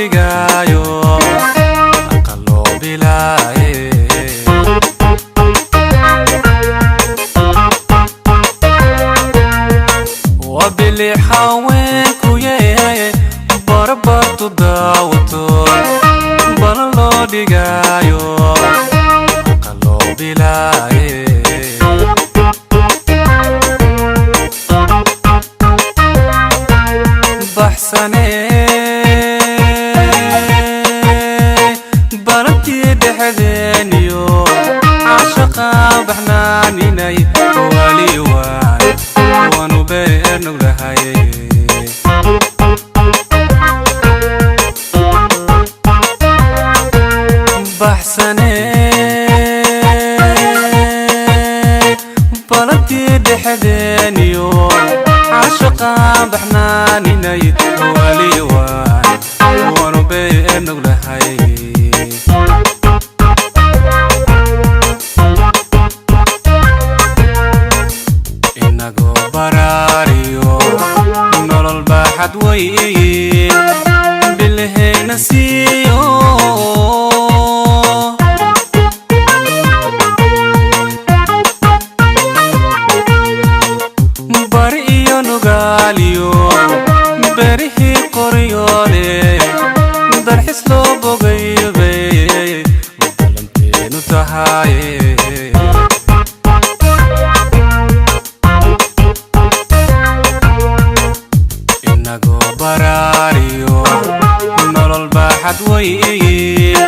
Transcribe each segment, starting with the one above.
dhigayo aqaloo bilaaye wabili haweenku yee barbartu daawato bana loo dhigayo aqaloo bilaaye baxsane balantii dhexdeeniyo caashaqa baxnaaninay wali waanu beenog lahay baxsane balantii dhexdeeniyo caashaqa baxnaaninay wali waanu beenog lahay inagoo baraariyo nolol baaxad weyn bilahayna siiyo bari iyo nugaaliyo berihii qoryoole darxis loo bogaybay balanteenu tahaye inagoo baraariyo nolol baaxad weyn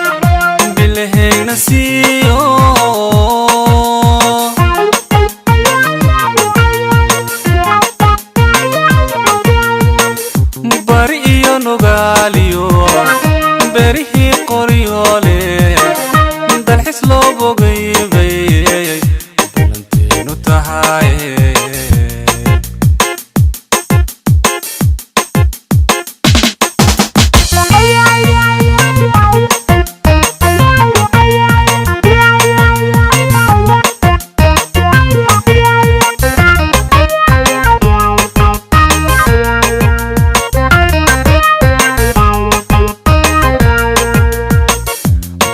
bilahayna siiyo bari iyo nugaaliyo berihii qoryoole dalxis loo bogaybay balanteenu tahaye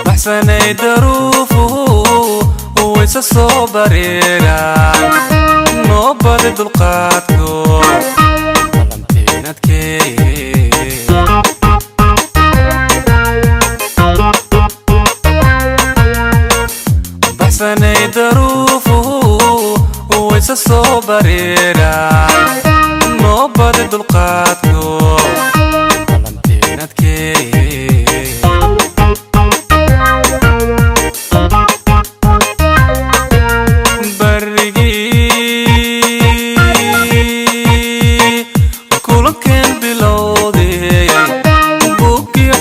baxsanay daruufuhu wayse soo bareeraan noo badi dulqaadko balanteenadkeeye baxsanay daruufuhu wayse soo bareeraan noo badi dulqaadko balanteenadkeeye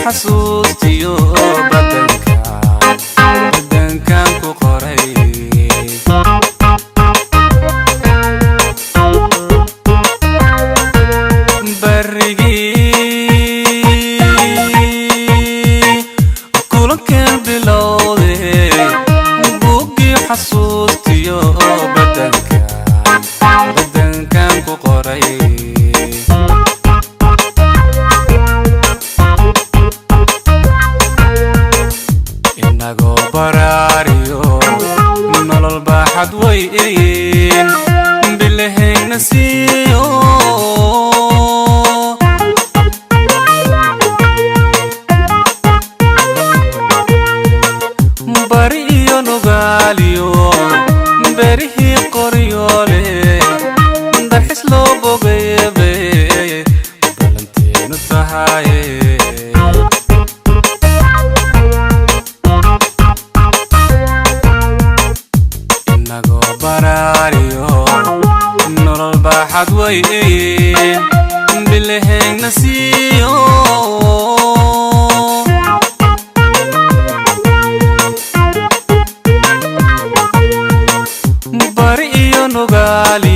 xasuustiyo badankan ku qoray barigii kulankan bilowday buuggii xasuustiyo badankan ku qoray inagoo baraariyo nolol baaxad weyn bilahayna siiyo bari iyo nugaaliyo berihii qoryoole dalxis loo bogaybay balanteenu tahaye inagoo baraariyo nolol baaxad weyn bilahayna siiyo bari iyo nugaali